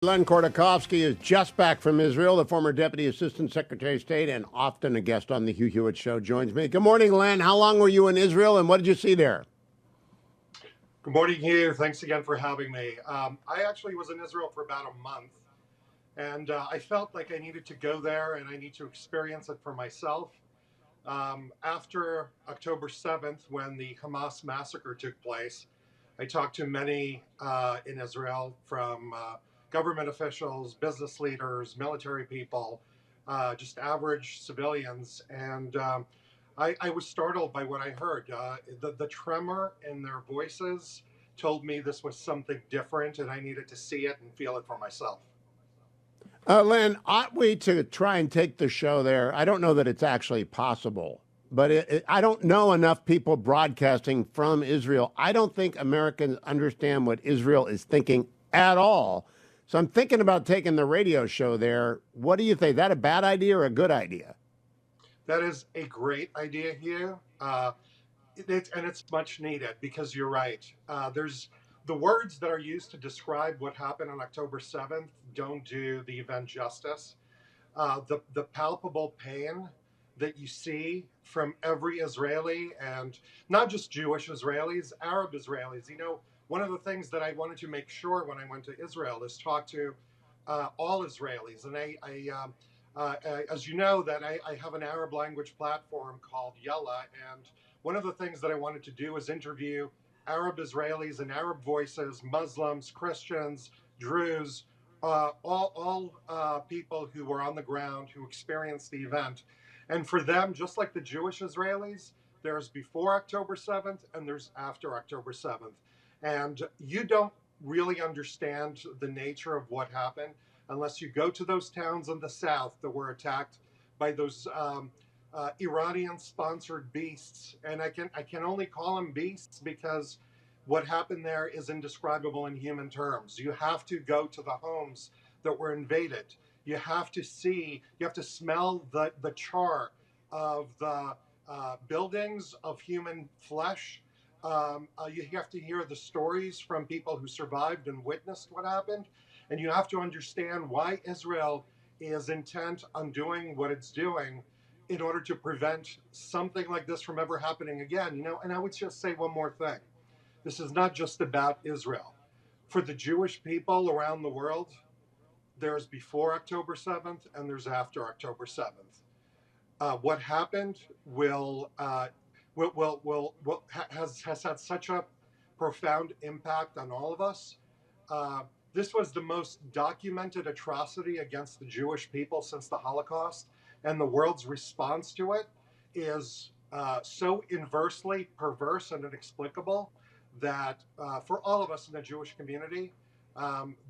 Len Khodorkovsky is just back from Israel. The former Deputy Assistant Secretary of State and often a guest on the Hugh Hewitt Show joins me. Good morning, Len. How long were you in Israel, and what did you see there? Good morning, Hugh. Thanks again for having me. I actually was in Israel for about a month, and I felt like I needed to go there and I need to experience it for myself. After October 7th, when the Hamas Massacre took place, I talked to many in Israel, from government officials, business leaders, military people, just average civilians. And I was startled by what I heard. The tremor in their voices told me this was something different, and I needed to see it and feel it for myself. Len, ought we to try and take the show there? I don't know that it's actually possible, but I don't know enough people broadcasting from Israel. I don't think Americans understand what Israel is thinking at all. So I'm thinking about taking the radio show there. What do you think? Is that a bad idea or a good idea? That is a great idea, Hugh. It's much needed, because you're right. There's the words that are used to describe what happened on October 7th don't do the event justice. The palpable pain that you see from every Israeli, and not just Jewish Israelis, Arab Israelis. You know, one of the things that I wanted to make sure when I went to Israel is talk to all Israelis. And as you know, that I have an Arab language platform called Yalla, and one of the things that I wanted to do is interview Arab Israelis and Arab voices, Muslims, Christians, Druze, all people who were on the ground, who experienced the event. And for them, just like the Jewish Israelis, there's before October 7th and there's after October 7th. And you don't really understand the nature of what happened unless you go to those towns in the south that were attacked by those Iranian-sponsored beasts. And I can only call them beasts because what happened there is indescribable in human terms. You have to go to the homes that were invaded. You have to smell the char of the buildings, of human flesh. You have to hear the stories from people who survived and witnessed what happened. And you have to understand why Israel is intent on doing what it's doing in order to prevent something like this from ever happening again. You know, and I would just say one more thing. This is not just about Israel. For the Jewish people around the world, there's before October 7th and there's after October 7th. What happened has had such a profound impact on all of us. This was the most documented atrocity against the Jewish people since the Holocaust, and the world's response to it is so inversely perverse and inexplicable that for all of us in the Jewish community,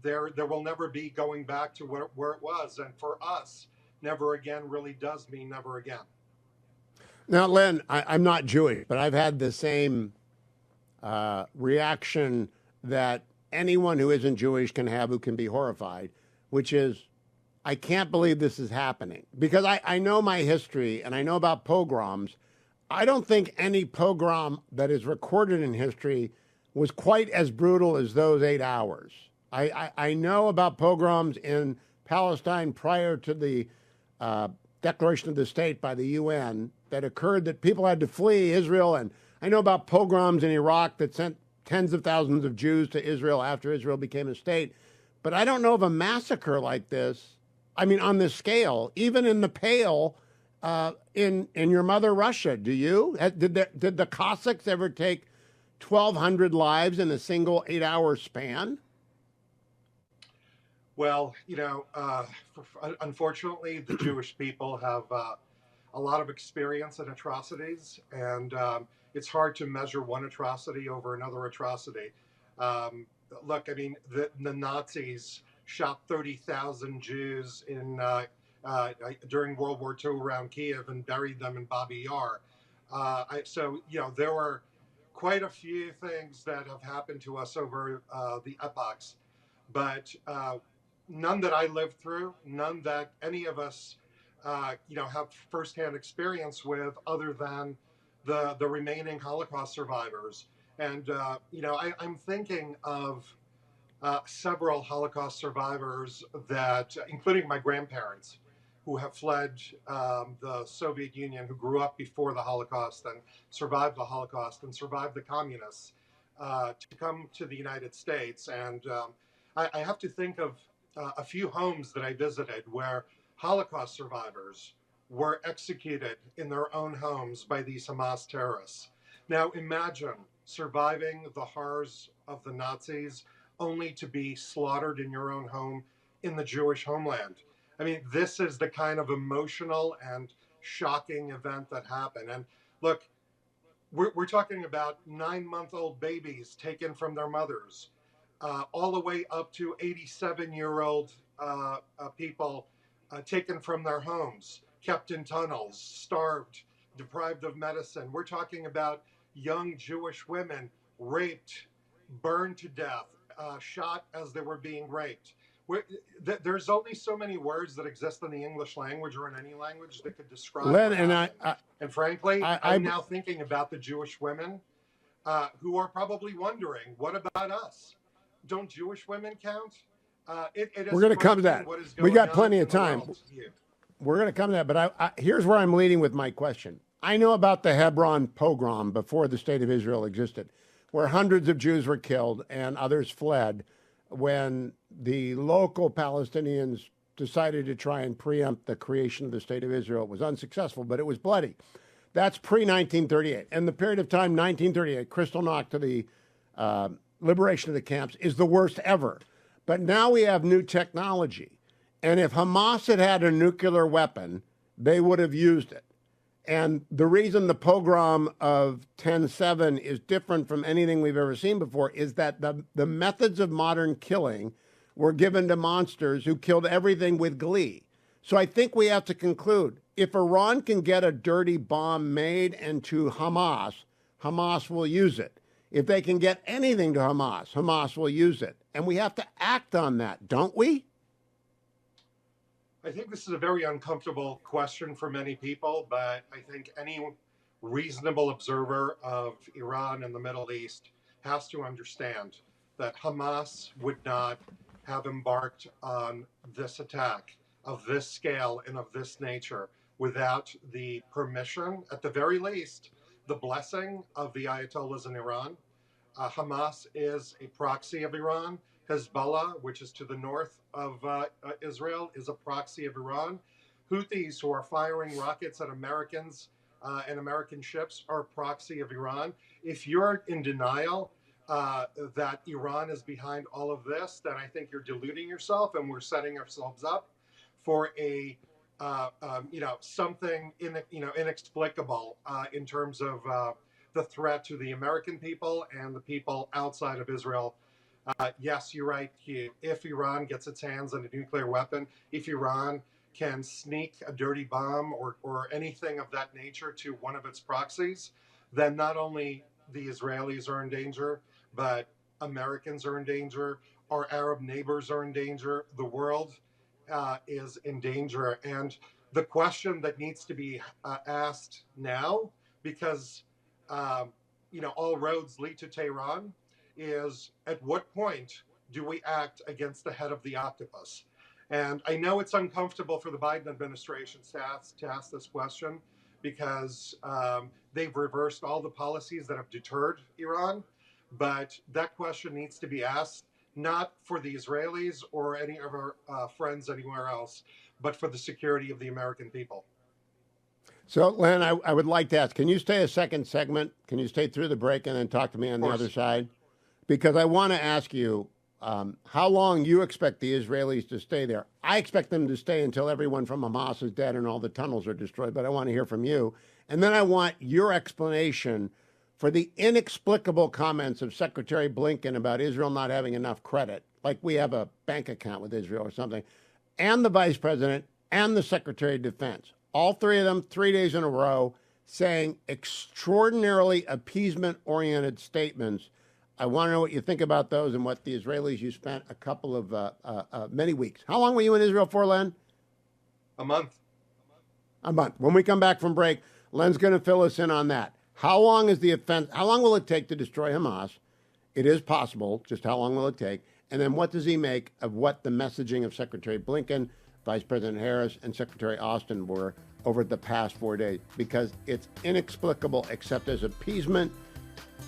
there will never be going back to where it was. And for us, never again really does mean never again. Now, Len, I'm not Jewish, but I've had the same reaction that anyone who isn't Jewish can have, who can be horrified, which is, I can't believe this is happening. Because I know my history and I know about pogroms. I don't think any pogrom that is recorded in history was quite as brutal as those 8 hours. I know about pogroms in Palestine prior to the declaration of the state by the UN that occurred, that people had to flee Israel. And I know about pogroms in Iraq that sent tens of thousands of Jews to Israel after Israel became a state. But I don't know of a massacre like this. I mean, on this scale, even in the Pale, in your mother Russia. Do you? Did the Cossacks ever take 1,200 lives in a single 8-hour span? Well, you know, unfortunately, the Jewish people have a lot of experience in atrocities, and it's hard to measure one atrocity over another atrocity. Look, I mean, the Nazis shot 30,000 Jews during World War II around Kiev and buried them in Babi Yar. So, you know, there were quite a few things that have happened to us over the epochs, but none that I lived through, none that any of us, have firsthand experience with, other than the remaining Holocaust survivors. And I'm thinking of several Holocaust survivors that, including my grandparents, who have fled the Soviet Union, who grew up before the Holocaust and survived the Holocaust and survived the communists, to come to the United States. And I have to think of a few homes that I visited where Holocaust survivors were executed in their own homes by these Hamas terrorists. Now imagine surviving the horrors of the Nazis only to be slaughtered in your own home in the Jewish homeland. I mean, this is the kind of emotional and shocking event that happened. And look, we're talking about 9-month-old babies taken from their mothers, all the way up to 87-year-old people taken from their homes, kept in tunnels, starved, deprived of medicine. We're talking about young Jewish women raped, burned to death, shot as they were being raped. There's only so many words that exist in the English language or in any language that could describe Len, what and happened. And frankly, I'm now thinking about the Jewish women who are probably wondering, what about us? Don't Jewish women count? We're going to come to that. We got plenty of time. We're going to come to that, but here's where I'm leading with my question. I know about the Hebron pogrom before the state of Israel existed, where hundreds of Jews were killed and others fled when the local Palestinians decided to try and preempt the creation of the state of Israel. It was unsuccessful, but it was bloody. That's pre-1938. And the period of time, 1938, Kristallnacht to the liberation of the camps, is the worst ever. But now we have new technology. And if Hamas had had a nuclear weapon, they would have used it. And the reason the pogrom of 10/7 is different from anything we've ever seen before is that the methods of modern killing were given to monsters who killed everything with glee. So I think we have to conclude, if Iran can get a dirty bomb made and to Hamas, Hamas will use it. If they can get anything to Hamas, Hamas will use it. And we have to act on that, don't we? I think this is a very uncomfortable question for many people, but I think any reasonable observer of Iran and the Middle East has to understand that Hamas would not have embarked on this attack of this scale and of this nature without the permission, at the very least, the blessing of the Ayatollahs in Iran. Hamas is a proxy of Iran. Hezbollah, which is to the north of Israel, is a proxy of Iran. Houthis, who are firing rockets at Americans and American ships, are a proxy of Iran. If you're in denial that Iran is behind all of this, then I think you're deluding yourself, and we're setting ourselves up for a something inexplicable in terms of the threat to the American people and the people outside of Israel. Yes, you're right, Hugh. If Iran gets its hands on a nuclear weapon, if Iran can sneak a dirty bomb or anything of that nature to one of its proxies, then not only the Israelis are in danger, but Americans are in danger, our Arab neighbors are in danger, the world is in danger. And the question that needs to be asked now, because all roads lead to Tehran, is at what point do we act against the head of the octopus? And I know it's uncomfortable for the Biden administration to ask this question because they've reversed all the policies that have deterred Iran. But that question needs to be asked, not for the Israelis or any of our friends anywhere else, but for the security of the American people. So, Len, I would like to ask, can you stay a second segment? Can you stay through the break and then talk to me on the other side? Because I want to ask you how long you expect the Israelis to stay there. I expect them to stay until everyone from Hamas is dead and all the tunnels are destroyed, but I want to hear from you. And then I want your explanation for the inexplicable comments of Secretary Blinken about Israel not having enough credit, like we have a bank account with Israel or something, and the Vice President and the Secretary of Defense. All three of them, 3 days in a row, saying extraordinarily appeasement-oriented statements. I want to know what you think about those and what the Israelis you spent a couple of many weeks. How long were you in Israel for, Len? A month. A month. When we come back from break, Len's going to fill us in on that. How long is the offense? How long will it take to destroy Hamas? It is possible. Just how long will it take? And then what does he make of what the messaging of Secretary Blinken, Vice President Harris, and Secretary Austin were over the past 4 days? Because it's inexplicable except as appeasement,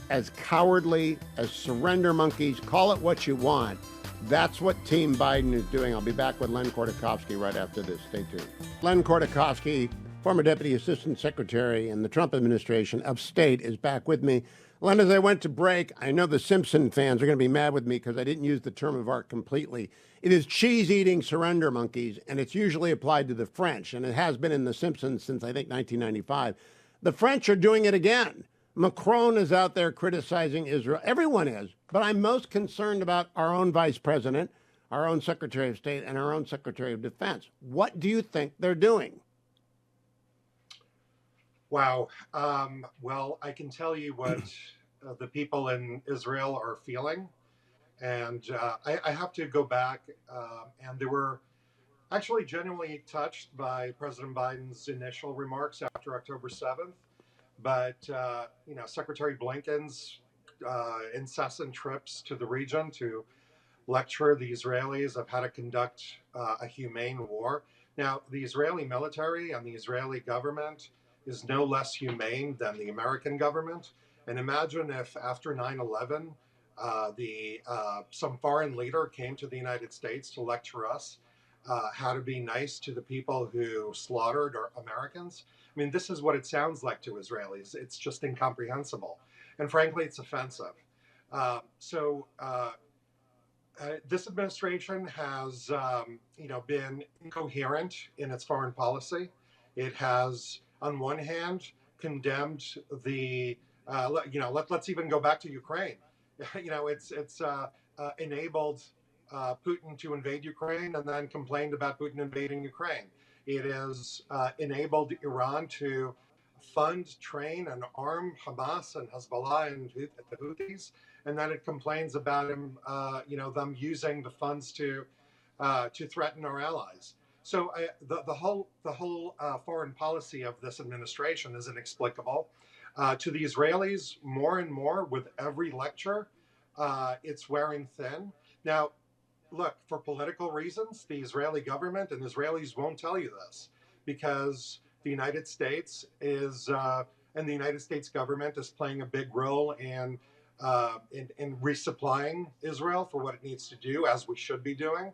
as cowardly, as surrender monkeys, call it what you want. That's what Team Biden is doing. I'll be back with Len Khodorkovsky right after this. Stay tuned. Len Khodorkovsky, former Deputy Assistant Secretary in the Trump administration of State, is back with me. Len, as I went to break, I know the Simpson fans are going to be mad with me because I didn't use the term of art completely. It is cheese-eating surrender monkeys, and it's usually applied to the French, and it has been in the Simpsons since, I think, 1995. The French are doing it again. Macron is out there criticizing Israel. Everyone is. But I'm most concerned about our own vice president, our own Secretary of State, and our own Secretary of Defense. What do you think they're doing? Wow. Well, I can tell you what the people in Israel are feeling. And I have to go back, and they were actually genuinely touched by President Biden's initial remarks after October 7th. But, Secretary Blinken's incessant trips to the region to lecture the Israelis of how to conduct a humane war. Now, the Israeli military and the Israeli government is no less humane than the American government. And imagine if after 9/11, some foreign leader came to the United States to lecture us how to be nice to the people who slaughtered our Americans. I mean, this is what it sounds like to Israelis. It's just incomprehensible. And frankly, it's offensive. This administration has, been incoherent in its foreign policy. It has, on one hand, condemned let's even go back to Ukraine. It's enabled Putin to invade Ukraine and then complained about Putin invading Ukraine. It has enabled Iran to fund, train, and arm Hamas and Hezbollah and the Houthis, and then it complains about them using the funds to threaten our allies. So the whole foreign policy of this administration is inexplicable. To the Israelis, more and more with every lecture, it's wearing thin. Now, look, for political reasons, the Israeli government and Israelis won't tell you this because the United States is and the United States government is playing a big role in resupplying Israel for what it needs to do, as we should be doing.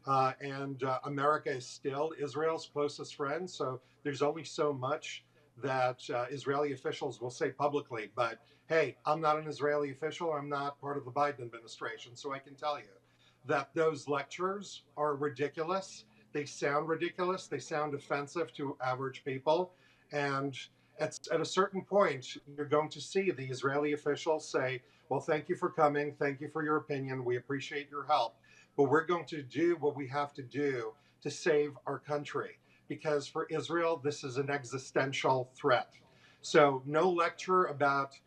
And America is still Israel's closest friend, so there's only so much that Israeli officials will say publicly. But hey, I'm not an Israeli official. I'm not part of the Biden administration, so I can tell you that those lectures are ridiculous. They sound ridiculous. They sound offensive to average people. And at a certain point, you're going to see the Israeli officials say, well, thank you for coming. Thank you for your opinion. We appreciate your help. But we're going to do what we have to do to save our country. Because for Israel, this is an existential threat. So no lecture about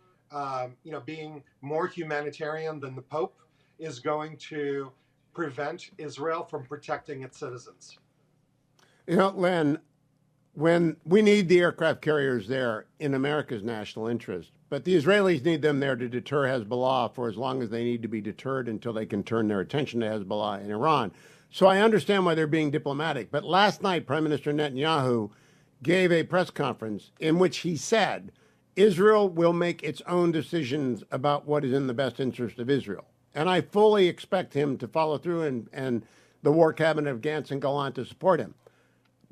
being more humanitarian than the Pope is going to prevent Israel from protecting its citizens. Len, when we need the aircraft carriers there in America's national interest, but the Israelis need them there to deter Hezbollah for as long as they need to be deterred until they can turn their attention to Hezbollah in Iran. So I understand why they're being diplomatic. But last night, Prime Minister Netanyahu gave a press conference in which he said Israel will make its own decisions about what is in the best interest of Israel. And I fully expect him to follow through and the war cabinet of Gantz and Gallant to support him.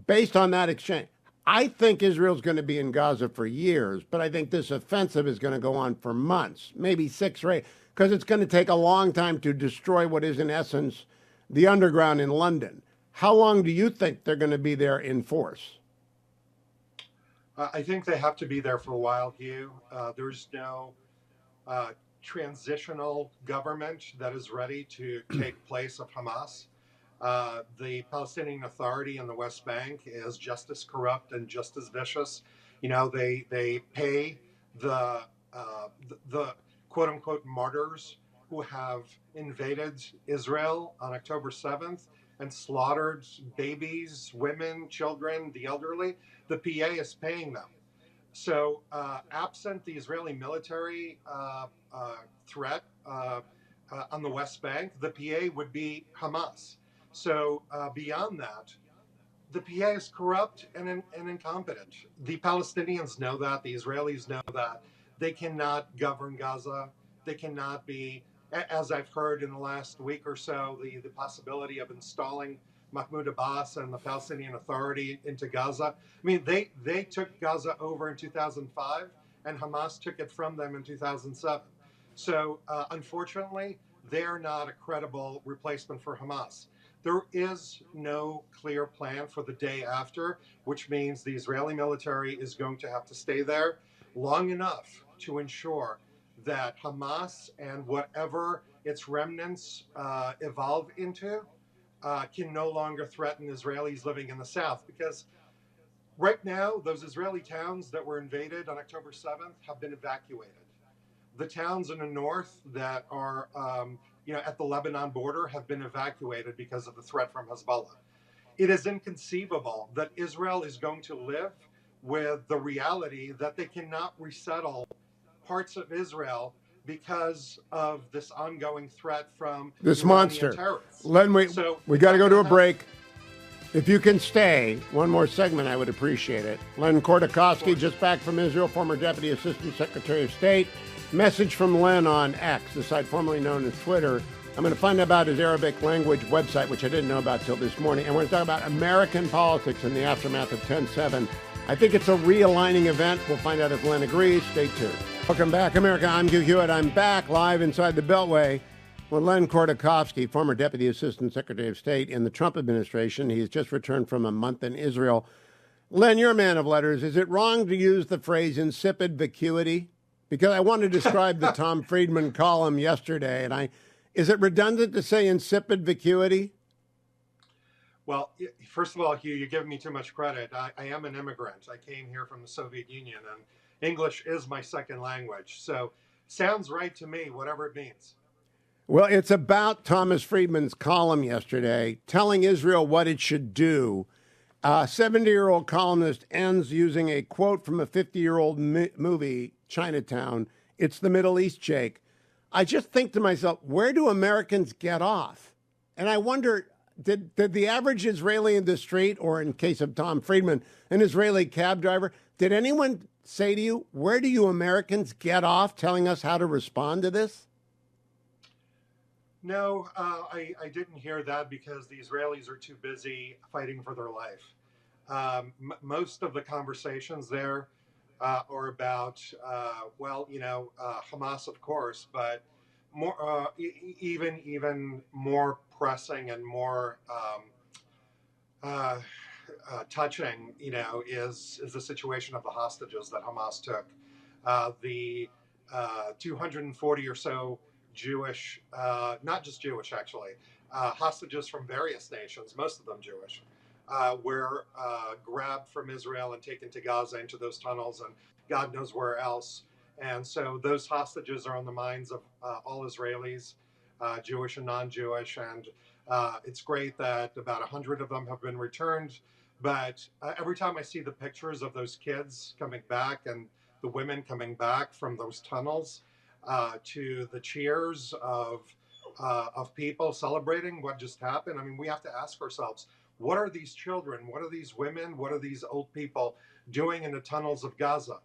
Based on that exchange, I think Israel's going to be in Gaza for years, but I think this offensive is going to go on for months, maybe 6 or 8, because it's going to take a long time to destroy what is, in essence, the underground in London. How long do you think they're going to be there in force? I think they have to be there for a while, Hugh. There's no transitional government that is ready to take place of Hamas. The Palestinian Authority in the West Bank is just as corrupt and just as vicious. They pay the quote unquote martyrs who have invaded Israel on October 7th and slaughtered babies, women, children, the elderly. The PA is paying them. So absent the Israeli military threat, on the West Bank, the PA would be Hamas. So beyond that, the PA is corrupt and incompetent. The Palestinians know that. The Israelis know that. They cannot govern Gaza. They cannot be, as I've heard in the last week or so, the possibility of installing Mahmoud Abbas and the Palestinian Authority into Gaza. I mean, they took Gaza over in 2005, and Hamas took it from them in 2007. So, unfortunately, they're not a credible replacement for Hamas. There is no clear plan for the day after, which means the Israeli military is going to have to stay there long enough to ensure that Hamas and whatever its remnants evolve into can no longer threaten Israelis living in the south. Because right now, those Israeli towns that were invaded on October 7th have been evacuated. The towns in the north that are at the Lebanon border have been evacuated because of the threat from Hezbollah. It is inconceivable that Israel is going to live with the reality that they cannot resettle parts of Israel because of this ongoing threat from this Iranian monster. terrorists. Len, So we got to go to a break. If you can stay one more segment, I would appreciate it. Len Khodorkovsky, just back from Israel, former Deputy Assistant Secretary of State. Message from Len on X, the site formerly known as Twitter. I'm going to find out about his Arabic language website, which I didn't know about till this morning. And we're going to talk about American politics in the aftermath of 10/7. I think it's a realigning event. We'll find out if Len agrees. Stay tuned. Welcome back, America. I'm Hugh. I'm back live inside the Beltway with Len Khodorkovsky, former Deputy Assistant Secretary of State in the Trump administration. He's just returned from a month in Israel. Len, you're a man of letters. Is it wrong to use the phrase insipid vacuity? Because I want to describe the Tom Friedman column yesterday, and is it redundant to say insipid vacuity? Well, first of all, Hugh, you're giving me too much credit. I am an immigrant. I came here from the Soviet Union, and English is my second language. So sounds right to me, whatever it means. Well, it's about Thomas Friedman's column yesterday telling Israel what it should do. A 70-year-old columnist ends using a quote from a 50-year-old movie, Chinatown. It's the Middle East, Jake. I just think to myself, where do Americans get off? And I wonder, did the average Israeli in the street, or in case of Tom Friedman, an Israeli cab driver, did anyone say to you, where do you Americans get off telling us how to respond to this? No, I didn't hear that because the Israelis are too busy fighting for their life. Most of the conversations there are about, Hamas, of course, but more, even more pressing and more touching, is the situation of the hostages that Hamas took. The 240 or so Jewish, not just Jewish actually, hostages from various nations, most of them Jewish, were grabbed from Israel and taken to Gaza into those tunnels and God knows where else. And so those hostages are on the minds of all Israelis, Jewish and non-Jewish. And it's great that about 100 of them have been returned. But every time I see the pictures of those kids coming back and the women coming back from those tunnels, to the cheers of people celebrating what just happened. I mean, we have to ask ourselves, what are these children? What are these women? What are these old people doing in the tunnels of Gaza?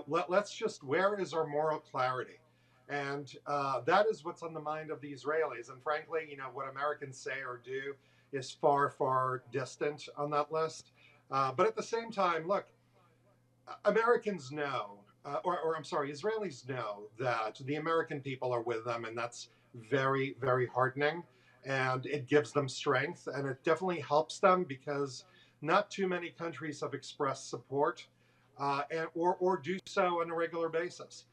Let's just, where is our moral clarity? And that is what's on the mind of the Israelis. And frankly, what Americans say or do is far, far distant on that list. But at the same time, look, Americans know, Israelis know that the American people are with them, and that's very, very heartening, and it gives them strength, and it definitely helps them because not too many countries have expressed support or do so on a regular basis.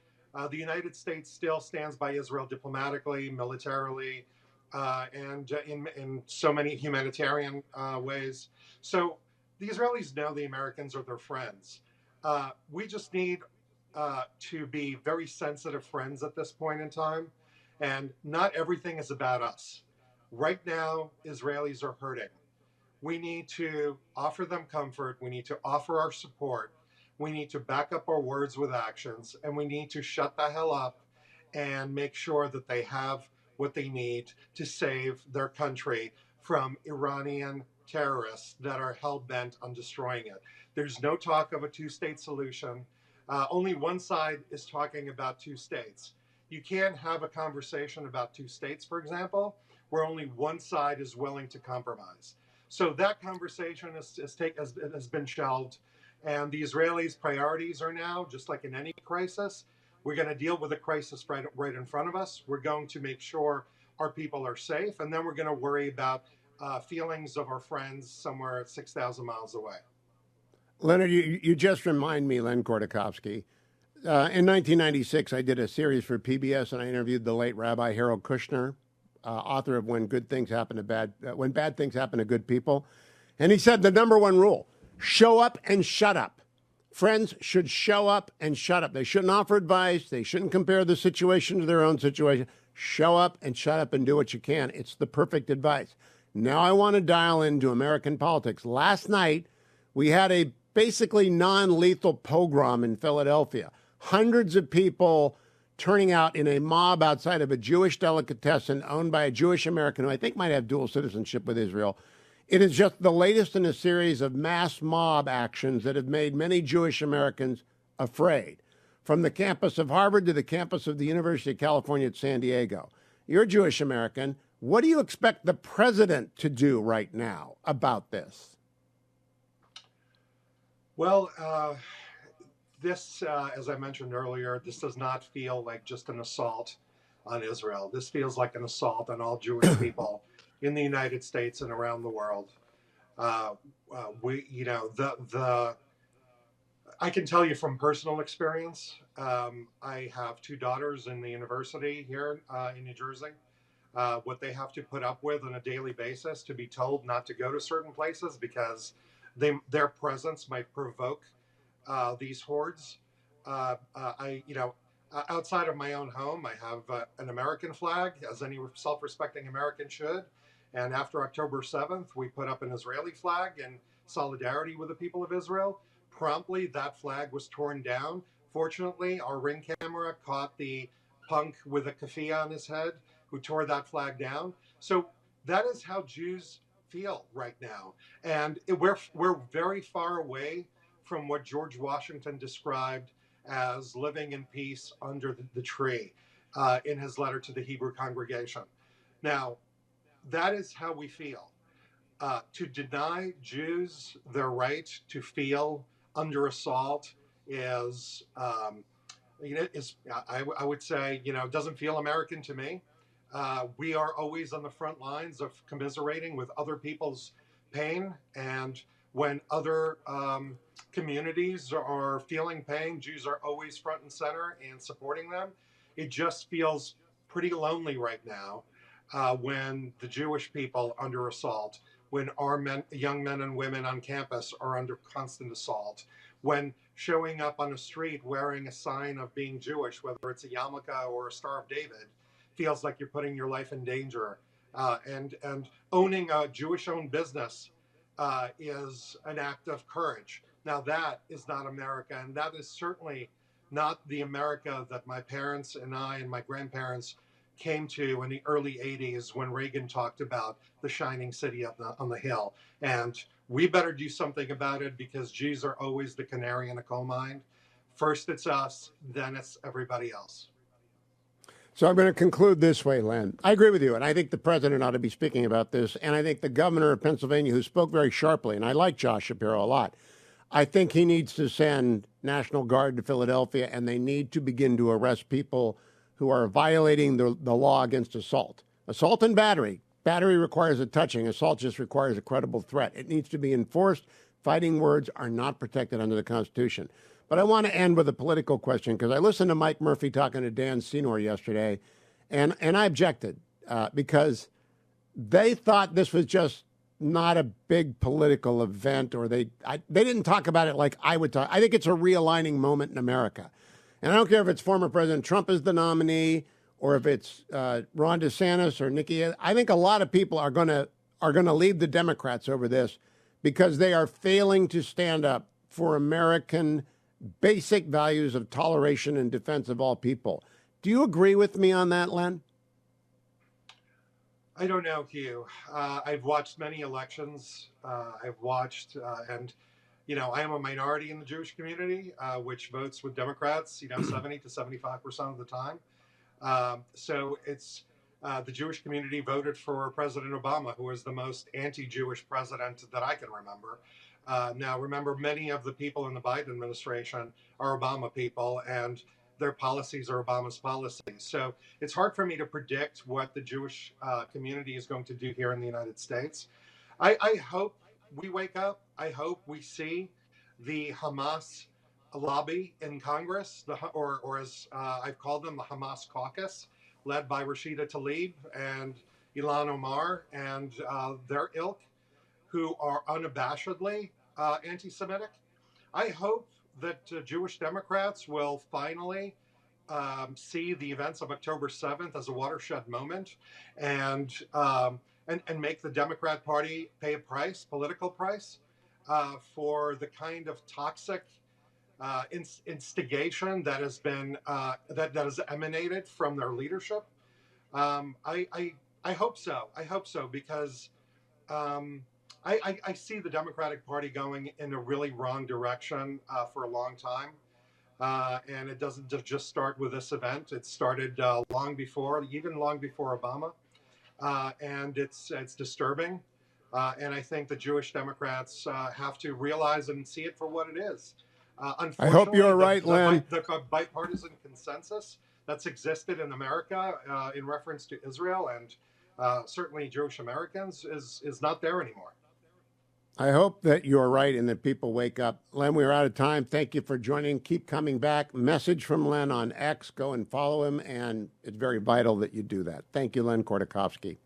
The United States still stands by Israel diplomatically, militarily, and in so many humanitarian ways. So the Israelis know the Americans are their friends. We just need to be very sensitive friends at this point in time. And not everything is about us. Right now, Israelis are hurting. We need to offer them comfort. We need to offer our support. We need to back up our words with actions. And we need to shut the hell up and make sure that they have what they need to save their country from Iranian terrorists that are hell-bent on destroying it. There's no talk of a two-state solution. Only one side is talking about two states. You can't have a conversation about two states, for example, where only one side is willing to compromise. So that conversation has been shelved. And the Israelis' priorities are now, just like in any crisis, we're going to deal with a crisis right in front of us. We're going to make sure our people are safe. And then we're going to worry about feelings of our friends somewhere 6,000 miles away. Leonard, you just remind me, Len Khodorkovsky. In 1996, I did a series for PBS, and I interviewed the late Rabbi Harold Kushner, author of When Bad Things Happen to Good People. And he said the number one rule: show up and shut up. Friends should show up and shut up. They shouldn't offer advice. They shouldn't compare the situation to their own situation. Show up and shut up and do what you can. It's the perfect advice. Now I want to dial into American politics. Last night, we had a basically non-lethal pogrom in Philadelphia. Hundreds of people turning out in a mob outside of a Jewish delicatessen owned by a Jewish American who I think might have dual citizenship with Israel. It is just the latest in a series of mass mob actions that have made many Jewish Americans afraid. From the campus of Harvard to the campus of the University of California at San Diego. You're a Jewish American. What do you expect the president to do right now about this? Well, this, as I mentioned earlier, this does not feel like just an assault on Israel. This feels like an assault on all Jewish people in the United States and around the world. I can tell you from personal experience. I have two daughters in the university here in New Jersey. What they have to put up with on a daily basis to be told not to go to certain places because their presence might provoke these hordes. Outside of my own home, I have an American flag, as any self-respecting American should. And after October 7th, we put up an Israeli flag in solidarity with the people of Israel. Promptly, that flag was torn down. Fortunately, our Ring camera caught the punk with a keffiyeh on his head who tore that flag down. So that is how Jews feel right now. And we're very far away from what George Washington described as living in peace under the tree in his letter to the Hebrew congregation. Now, that is how we feel. To deny Jews their right to feel under assault is, I would say, doesn't feel American to me. We are always on the front lines of commiserating with other people's pain. And when other communities are feeling pain, Jews are always front and center and supporting them. It just feels pretty lonely right now when the Jewish people are under assault, when our young men and women on campus are under constant assault, when showing up on a street wearing a sign of being Jewish, whether it's a yarmulke or a Star of David, feels like you're putting your life in danger. And owning a Jewish-owned business is an act of courage. Now that is not America, and that is certainly not the America that my parents and I and my grandparents came to in the early 80s when Reagan talked about the shining city on the hill. And we better do something about it because Jews are always the canary in a coal mine. First it's us, then it's everybody else. So I'm going to conclude this way, Len. I agree with you, and I think the president ought to be speaking about this, and I think the governor of Pennsylvania, who spoke very sharply, and I like Josh Shapiro a lot, I think he needs to send National Guard to Philadelphia, and they need to begin to arrest people who are violating the law against assault. Assault and battery. Battery requires a touching. Assault just requires a credible threat. It needs to be enforced. Fighting words are not protected under the Constitution. But I want to end with a political question because I listened to Mike Murphy talking to Dan Senor yesterday, and I objected because they thought this was just not a big political event, or they didn't talk about it like I would talk. I think it's a realigning moment in America. And I don't care if it's former President Trump as the nominee or if it's Ron DeSantis or Nikki. I think a lot of people are going to leave the Democrats over this because they are failing to stand up for American basic values of toleration and defense of all people. Do you agree with me on that, Len? I don't know, Hugh. I've watched many elections. I've watched, and I am a minority in the Jewish community, which votes with Democrats, 70 to 75% of the time. So it's the Jewish community voted for President Obama, who was the most anti-Jewish president that I can remember. Now, remember, many of the people in the Biden administration are Obama people, and their policies are Obama's policies. So it's hard for me to predict what the Jewish community is going to do here in the United States. I hope we wake up. I hope we see the Hamas lobby in Congress, or as I've called them, the Hamas caucus, led by Rashida Tlaib and Ilhan Omar and their ilk, who are unabashedly anti-Semitic. I hope that Jewish Democrats will finally see the events of October 7th as a watershed moment, and and make the Democrat Party pay a price, political price, for the kind of toxic instigation that has been that has emanated from their leadership. I hope so. I hope so because um, I see the Democratic Party going in a really wrong direction for a long time. And it doesn't just start with this event. It started long before, even long before Obama, and it's disturbing. And I think the Jewish Democrats have to realize and see it for what it is. I hope Unfortunately, you're right, Len. the bipartisan consensus that's existed in America in reference to Israel and certainly Jewish Americans is not there anymore. I hope that you're right and that people wake up. Len, we're out of time. Thank you for joining. Keep coming back. Message from Len on X. Go and follow him, and it's very vital that you do that. Thank you, Len Khodorkovsky.